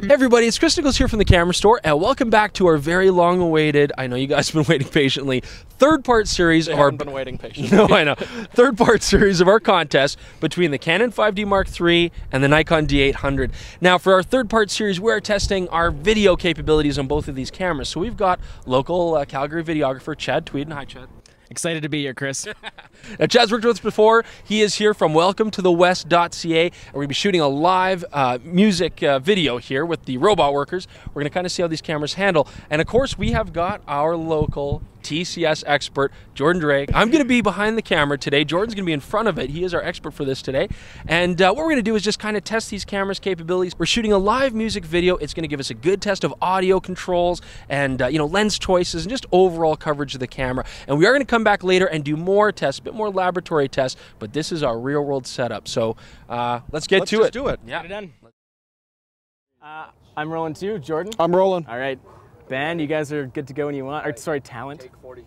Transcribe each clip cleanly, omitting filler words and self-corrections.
Hey everybody, it's Chris Niccolls here from the Camera Store, and welcome back to our very long-awaited, I know you guys have been waiting patiently, third-part series of our... been waiting patiently. No, I know. Third-part series of our contest between the Canon 5D Mark III and the Nikon D800. Now, for our third-part series, we are testing our video capabilities on both of these cameras. So we've got local Calgary videographer Chad Tweten. Hi, Chad. Excited to be here, Chris. Now, Chad's worked with us before. He is here from welcometothe.west.ca, and we're going to be shooting a live music video here with the robot workers. We're going to kind of see how these cameras handle. And of course, we have got our local TCS expert, Jordan Drake. I'm going to be behind the camera today. Jordan's going to be in front of it. He is our expert for this today. And what we're going to do is just kind of test these cameras' capabilities. We're shooting a live music video. It's going to give us a good test of audio controls and lens choices and just overall coverage of the camera. And we are going to come back later and do more tests, a bit more laboratory tests, but this is our real-world setup. So let's get to it. Let's do it. Yeah. Get it done. I'm rolling too. Jordan? I'm rolling. All right. Band, you guys are good to go when you want. Or, sorry, talent. Take 43.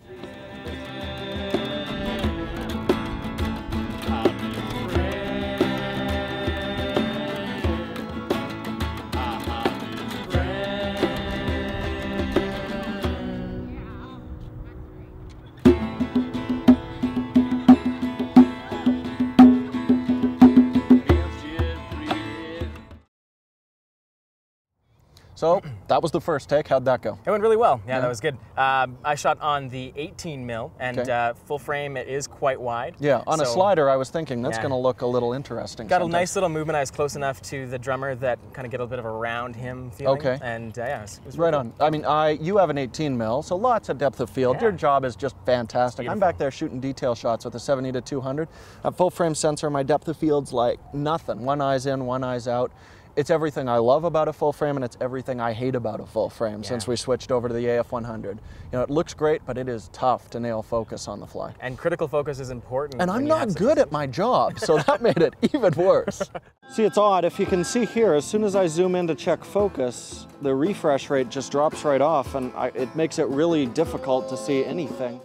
So that was the first take. How'd that go? It went really well. Yeah, that was good. I shot on the 18mm, and full frame, it is quite wide. Yeah, on a slider, I was thinking that's going to look a little interesting. Got a nice little movement. I was close enough to the drummer that kind of get a bit of a round him feeling. Okay. And yeah, it was right cool. on. I mean, you have an 18mm, so lots of depth of field. Yeah. Your job is just fantastic. Beautiful. I'm back there shooting detail shots with a 70-200. A full frame sensor. My depth of field's like nothing. One eye's in, one eye's out. It's everything I love about a full frame, and it's everything I hate about a full frame since we switched over to the AF100. It looks great, but it is tough to nail focus on the fly. And critical focus is important. And I'm not good at my job, so that made it even worse. See, it's odd. If you can see here, as soon as I zoom in to check focus, the refresh rate just drops right off, and it makes it really difficult to see anything.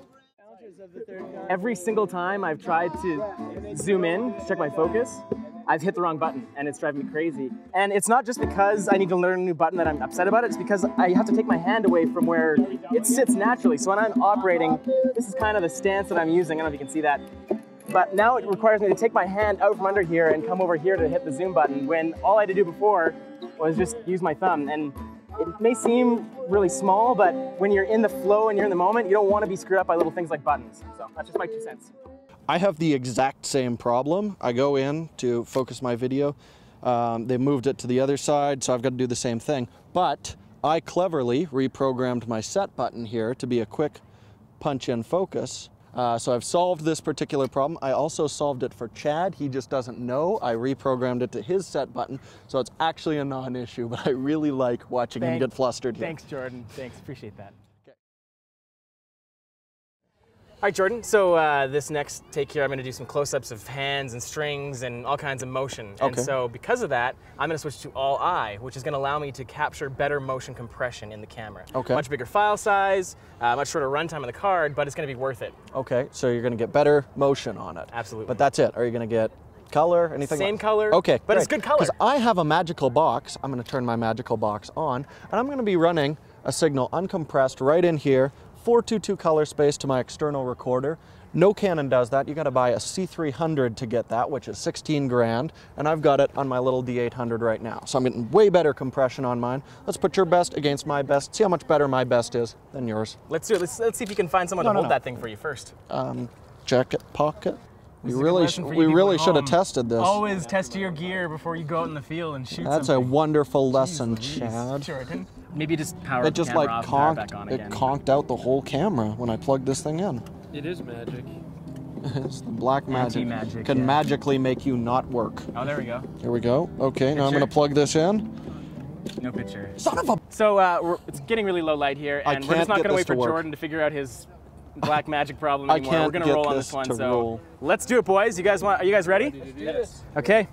Every single time I've tried to zoom in to check my focus, I've hit the wrong button, and it's driving me crazy. And it's not just because I need to learn a new button that I'm upset about it, it's because I have to take my hand away from where it sits naturally. So when I'm operating, this is kind of the stance that I'm using. I don't know if you can see that. But now it requires me to take my hand out from under here and come over here to hit the zoom button, when all I had to do before was just use my thumb. And it may seem really small, but when you're in the flow and you're in the moment, you don't want to be screwed up by little things like buttons. So that's just my 2 cents. I have the exact same problem. I go in to focus my video. They moved it to the other side, so I've got to do the same thing. But I cleverly reprogrammed my set button here to be a quick punch-in focus. So I've solved this particular problem. I also solved it for Chad. He just doesn't know. I reprogrammed it to his set button, so it's actually a non-issue, but I really like watching him get flustered here. Thanks, Jordan. Thanks, appreciate that. All right, Jordan, so this next take here, I'm going to do some close-ups of hands and strings and all kinds of motion. And so because of that, I'm going to switch to all eye, which is going to allow me to capture better motion compression in the camera. Okay. Much bigger file size, much shorter runtime on the card, but it's going to be worth it. Okay, so you're going to get better motion on it. Absolutely. But that's it. Are you going to get color, anything? Same color, okay, but it's good color. Because I have a magical box. I'm going to turn my magical box on, and I'm going to be running a signal uncompressed right in here, 422 color space to my external recorder. No Canon does that. You got to buy a C300 to get that, which is 16 grand, and I've got it on my little D800 right now. So I'm getting way better compression on mine. Let's put your best against my best. See how much better my best is than yours. Let's do it. Let's see if you can find someone to hold that thing for you first. Jacket pocket. We really should have tested this. Always test your gear before you go out in the field and shoot That's something. A wonderful lesson, Chad. Jordan. Maybe just power it just the camera like off conked, and power it back on again. It conked out the whole camera when I plugged this thing in. It is magic. It's the black magic. Anti-magic, Can magically make you not work. Oh, there we go. Here we go. Okay, now I'm going to plug this in. No picture. Son of a... So it's getting really low light here, and we're just not going to wait for Jordan to figure out his black magic problem anymore. We're going to roll on this one. So let's do it, boys. You guys are you guys ready? Yes. Okay.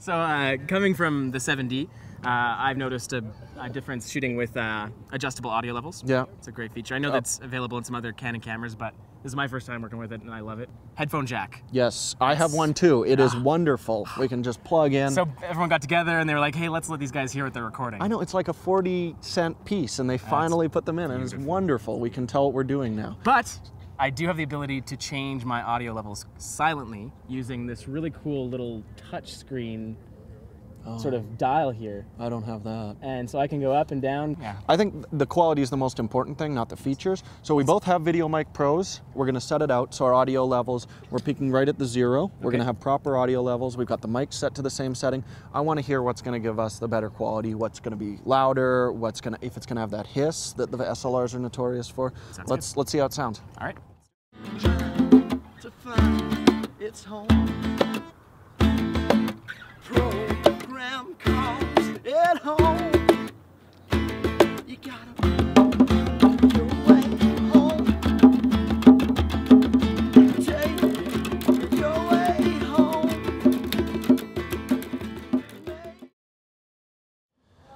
So coming from the 7D, I've noticed a difference shooting with adjustable audio levels. Yeah. It's a great feature. I know that's available in some other Canon cameras, but this is my first time working with it, and I love it. Headphone jack. Yes, I have one too. It is wonderful. We can just plug in. So everyone got together and they were like, hey, let's let these guys hear what they're recording. I know, it's like a 40-cent piece, and they finally put them in, and it's wonderful. We can tell what we're doing now. But I do have the ability to change my audio levels silently using this really cool little touch screen sort of dial here. I don't have that. And so I can go up and down. Yeah. I think the quality is the most important thing, not the features. So we both have VideoMic Pros. We're going to set it out so our audio levels, we're peaking right at the 0. We're going to have proper audio levels. We've got the mic set to the same setting. I want to hear what's going to give us the better quality, what's going to be louder, if it's going to have that hiss that the SLRs are notorious for. Let's see how it sounds. All right. To find its home. Program calls at home. You gotta make your way home. Take your way home.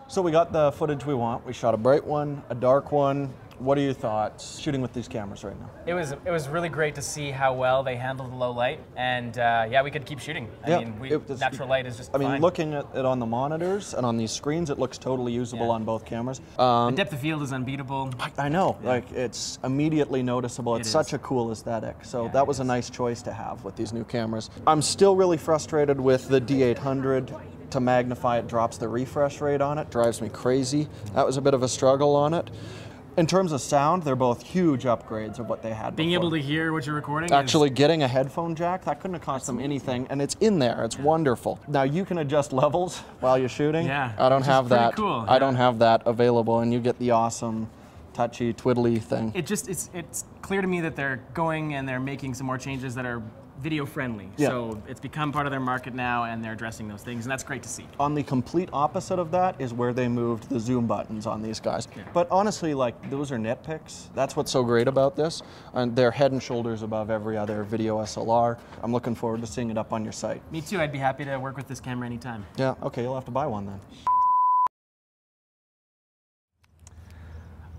So we got the footage we want. We shot a bright one, a dark one. What are your thoughts shooting with these cameras right now? It was really great to see how well they handled the low light, and yeah, we could keep shooting. I mean, natural light is just fine. I mean, looking at it on the monitors and on these screens, it looks totally usable on both cameras. The depth of field is unbeatable. I know, like it's immediately noticeable. It's such a cool aesthetic. So that was a nice choice to have with these new cameras. I'm still really frustrated with the D800. To magnify, it drops the refresh rate on it. Drives me crazy. That was a bit of a struggle on it. In terms of sound, they're both huge upgrades of what they had Being before. able to hear what you're recording. Actually getting a headphone jack, that couldn't have cost them anything, and it's in there. It's wonderful. Now you can adjust levels while you're shooting. Yeah, I don't have that. Cool. I don't have that available, and you get the awesome touchy twiddly thing. It's clear to me that they're going and they're making some more changes that are video friendly. So it's become part of their market now, and they're addressing those things, and that's great to see. On the complete opposite of that is where they moved the zoom buttons on these guys. But honestly, like, those are nitpicks. That's what's so great about this. And they're head and shoulders above every other video SLR. I'm looking forward to seeing it up on your site. Me too. I'd be happy to work with this camera anytime. Yeah, okay, you'll have to buy one then.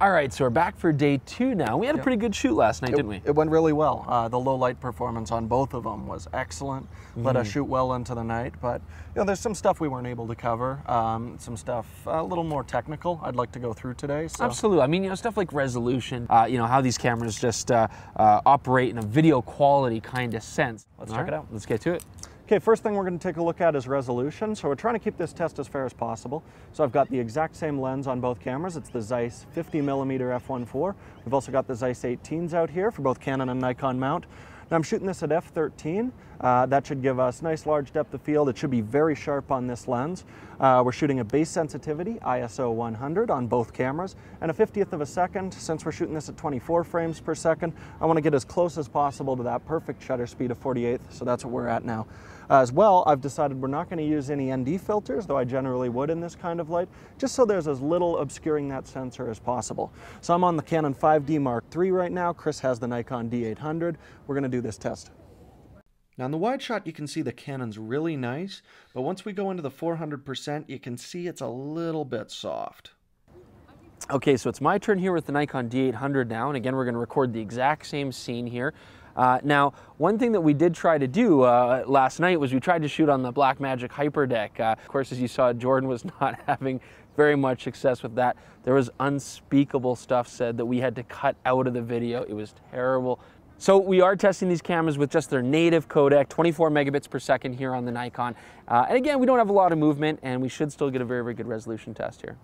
All right, so we're back for day 2 now. We had a pretty good shoot last night, didn't we? It went really well. The low light performance on both of them was excellent. Let us shoot well into the night, but you know, there's some stuff we weren't able to cover. Some stuff a little more technical I'd like to go through today. So. Absolutely. I mean, you know, stuff like resolution, you know, how these cameras just operate in a video quality kind of sense. Let's check it out. Let's get to it. Okay, first thing we're going to take a look at is resolution. So we're trying to keep this test as fair as possible. So I've got the exact same lens on both cameras. It's the Zeiss 50mm f1.4. We've also got the Zeiss 18s out here for both Canon and Nikon mount. Now I'm shooting this at f13. That should give us nice large depth of field. It should be very sharp on this lens. We're shooting at base sensitivity, ISO 100 on both cameras, and a 50th of a second. Since we're shooting this at 24 frames per second, I want to get as close as possible to that perfect shutter speed of 48th, so that's what we're at now. As well, I've decided we're not going to use any ND filters, though I generally would in this kind of light, just so there's as little obscuring that sensor as possible. So I'm on the Canon 5D Mark III right now. Chris has the Nikon D800. We're going to do this test. Now in the wide shot you can see the Canon's really nice, but once we go into the 400%, you can see it's a little bit soft. Okay, so it's my turn here with the Nikon D800 now, and again we're going to record the exact same scene here. Now, one thing that we did try to do last night was we tried to shoot on the Blackmagic Hyperdeck. Of course, as you saw, Jordan was not having very much success with that. There was unspeakable stuff said that we had to cut out of the video. It was terrible. So we are testing these cameras with just their native codec, 24 megabits per second here on the Nikon. And again, we don't have a lot of movement, and we should still get a very, very good resolution test here.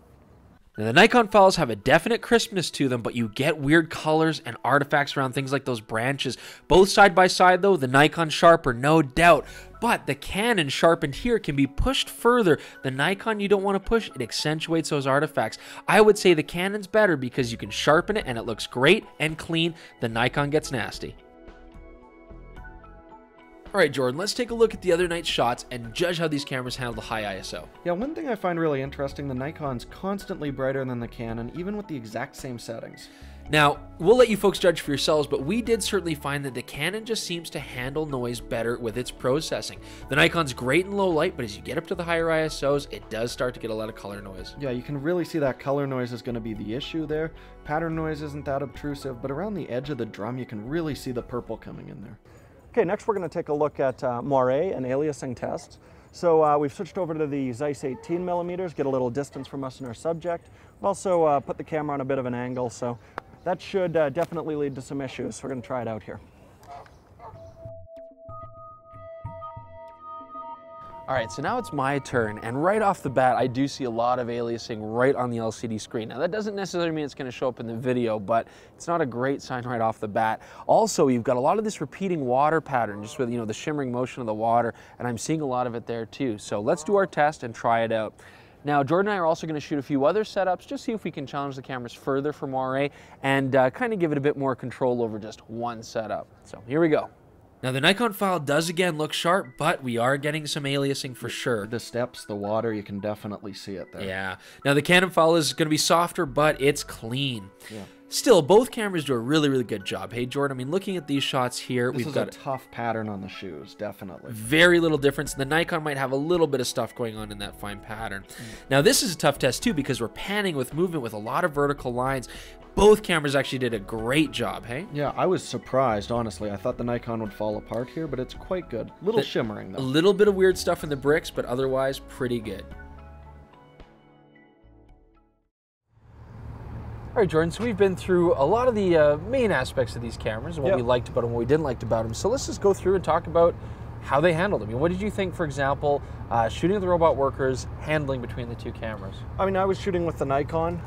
Now, the Nikon files have a definite crispness to them, but you get weird colors and artifacts around things like those branches. Both side by side though, the Nikon sharper, no doubt. But the Canon sharpened here can be pushed further. The Nikon you don't want to push, it accentuates those artifacts. I would say the Canon's better because you can sharpen it and it looks great and clean. The Nikon gets nasty. All right, Jordan, let's take a look at the other night's shots and judge how these cameras handle the high ISO. Yeah, one thing I find really interesting, the Nikon's constantly brighter than the Canon, even with the exact same settings. Now, we'll let you folks judge for yourselves, but we did certainly find that the Canon just seems to handle noise better with its processing. The Nikon's great in low light, but as you get up to the higher ISOs, it does start to get a lot of color noise. Yeah, you can really see that color noise is going to be the issue there. Pattern noise isn't that obtrusive, but around the edge of the drum, you can really see the purple coming in there. Okay, next we're going to take a look at moire and aliasing tests. So we've switched over to the Zeiss 18mm, get a little distance from us and our subject. We've also put the camera on a bit of an angle, so that should definitely lead to some issues. We're going to try it out here. All right, so now it's my turn, and right off the bat, I do see a lot of aliasing right on the LCD screen. Now, that doesn't necessarily mean it's going to show up in the video, but it's not a great sign right off the bat. Also, you've got a lot of this repeating water pattern, just with, you know, the shimmering motion of the water, and I'm seeing a lot of it there too. So let's do our test and try it out. Now, Jordan and I are also going to shoot a few other setups, just see if we can challenge the cameras further for moire and kind of give it a bit more control over just one setup. So here we go. Now, the Nikon file does again look sharp, but we are getting some aliasing for sure. The steps, the water, you can definitely see it there. Yeah. Now, the Canon file is going to be softer, but it's clean. Yeah. Still, both cameras do a really, really good job. Hey, Jordan, I mean, looking at these shots here, we've got a tough pattern on the shoes, definitely. Very little difference. The Nikon might have a little bit of stuff going on in that fine pattern. Now, this is a tough test, too, because we're panning with movement with a lot of vertical lines. Both cameras actually did a great job, hey? Yeah, I was surprised, honestly. I thought the Nikon would fall apart here, but it's quite good. Little shimmering, though. A little bit of weird stuff in the bricks, but otherwise pretty good. All right, Jordan, so we've been through a lot of the main aspects of these cameras and what we liked about them, what we didn't like about them. So let's just go through and talk about how they handled them. I mean, what did you think, for example, shooting with the robot workers, handling between the two cameras? I mean, I was shooting with the Nikon,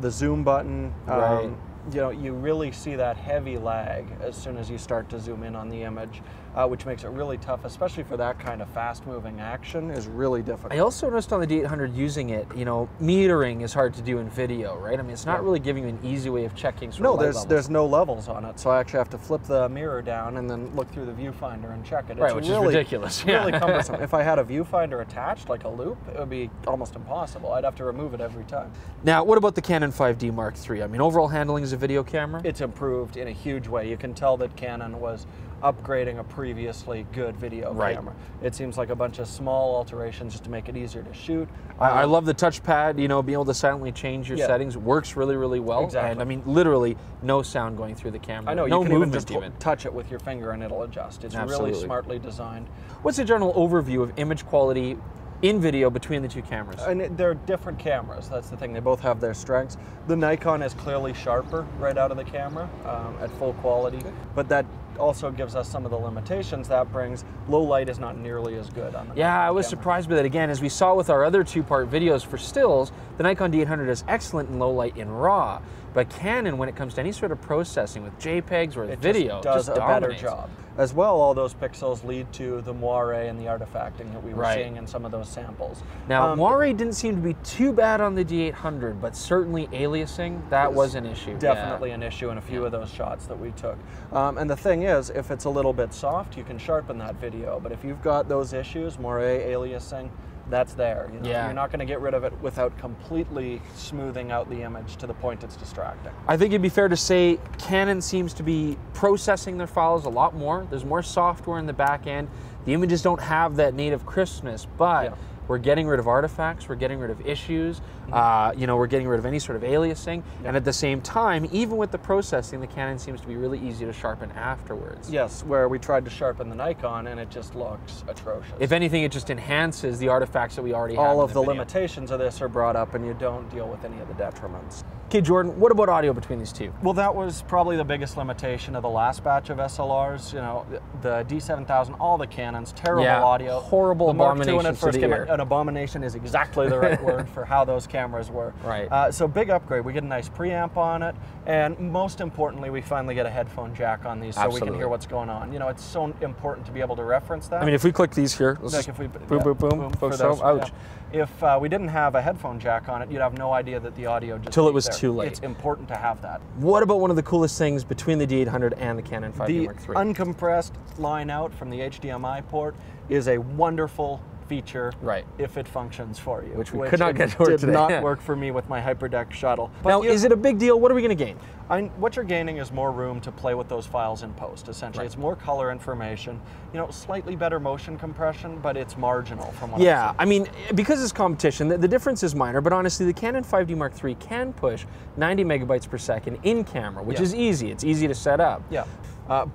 the zoom button. Right. You know, you really see that heavy lag as soon as you start to zoom in on the image, which makes it really tough, especially for that kind of fast-moving action is really difficult. I also noticed on the D800 using it, you know, metering is hard to do in video, right? I mean, it's not really giving you an easy way of checking sort of light levels. There's no levels on it, so I actually have to flip the mirror down and then look through the viewfinder and check it. Right, which is ridiculous. Really cumbersome. If I had a viewfinder attached, like a loop, it would be almost impossible. I'd have to remove it every time. Now, what about the Canon 5D Mark III? I mean, overall handling as a video camera? It's improved in a huge way. You can tell that Canon was upgrading a previously good video camera. It seems like a bunch of small alterations just to make it easier to shoot. I love the touchpad, you know, being able to silently change your settings. Works really, really well. Exactly. And I mean, literally no sound going through the camera. I know, no you can even movement just touch it with your finger and it'll adjust. It's Absolutely. really smartly designed. What's the general overview of image quality in video between the two cameras? And they're different cameras, that's the thing. They both have their strengths. The Nikon is clearly sharper right out of the camera at full quality, but that also gives us some of the limitations that brings. Low light is not nearly as good on the Nikon I was camera. surprised by that. Again, as we saw with our other two-part videos for stills, the Nikon D800 is excellent in low light in RAW, but Canon, when it comes to any sort of processing with JPEGs or video, does a better dominates. job. As well, all those pixels lead to the moire and the artifacting that we were seeing in some of those samples. Now, moire didn't seem to be too bad on the D800, but certainly aliasing, that was an issue. Definitely an issue in a few of those shots that we took. And the thing is, if it's a little bit soft, you can sharpen that video. But if you've got those issues, moire, aliasing, that's there. You know? You're not going to get rid of it without completely smoothing out the image to the point it's distracting. I think it'd be fair to say Canon seems to be processing their files a lot more. There's more software in the back end. The images don't have that native crispness, but we're getting rid of artifacts, we're getting rid of issues, you know, we're getting rid of any sort of aliasing, and at the same time, even with the processing, the Canon seems to be really easy to sharpen afterwards. Yes, where we tried to sharpen the Nikon and it just looks atrocious. If anything, it just enhances the artifacts that we already have. All of the limitations of this are brought up and you don't deal with any of the detriments. Okay, Jordan, what about audio between these two? Well, that was probably the biggest limitation of the last batch of SLRs. You know, the D7000, all the Canons, terrible audio. Horrible abomination when it first came out. An abomination is exactly the right word for how those cameras were. Right. So big upgrade. We get a nice preamp on it, and most importantly, we finally get a headphone jack on these so we can hear what's going on. You know, it's so important to be able to reference that. I mean, if we click these here, like if we boom, boom, boom, for those, ouch. If we didn't have a headphone jack on it, you'd have no idea that the audio just till it was there. Too late. It's important to have that. What about one of the coolest things between the D800 and the Canon 5D Mark III? The uncompressed line out from the HDMI port is a wonderful feature Right. if it functions for you. Which we could not get to work did today. not work for me with my hyperdeck shuttle. But Now, is it a big deal? What are we going to gain? what you're gaining is more room to play with those files in post, essentially. It's more color information, you know, slightly better motion compression, but it's marginal from what I've seen. I mean, because it's competition, the difference is minor, but honestly, the Canon 5D Mark III can push 90 megabytes per second in camera, which is easy. It's easy to set up. Yeah.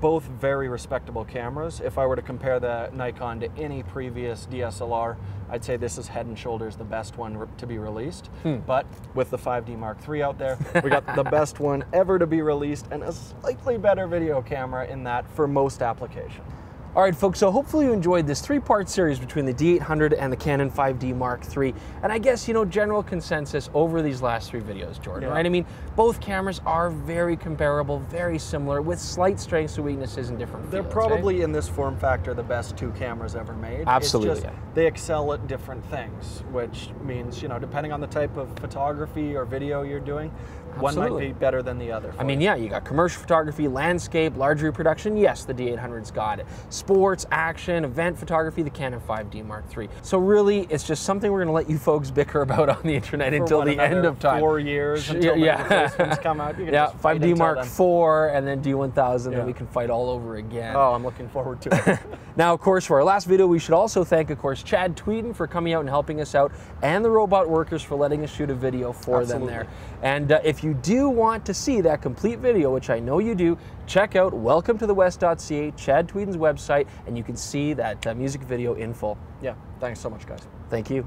Both very respectable cameras. If I were to compare the Nikon to any previous DSLR, I'd say this is head and shoulders the best one to be released. But with the 5D Mark III out there, we got the best one ever to be released and a slightly better video camera in that for most applications. All right, folks, so hopefully you enjoyed this three-part series between the D800 and the Canon 5D Mark III. And I guess, you know, general consensus over these last three videos, Jordan, right? I mean, both cameras are very comparable, very similar, with slight strengths and weaknesses in different They're fields, probably, in this form factor, the best two cameras ever made. Absolutely. It's just, they excel at different things, which means, you know, depending on the type of photography or video you're doing, one might be better than the other. I mean, yeah, you got commercial photography, landscape, large reproduction. Yes, the D800's got it. Sports, action, event photography, the Canon 5D Mark III. So really, it's just something we're going to let you folks bicker about on the internet until the end of time. 4 years until the replacements come out. You can just fight 5D Mark then. IV and then D1000, then we can fight all over again. Oh, I'm looking forward to it. Now, of course, for our last video, we should also thank, of course, Chad Tweten for coming out and helping us out, and the Robot Workers for letting us shoot a video for them there. And if you do want to see that complete video, which I know you do, check out welcometothe.west.ca, Chad Tweeden's website, and you can see that music video in full. Yeah, thanks so much, guys. Thank you.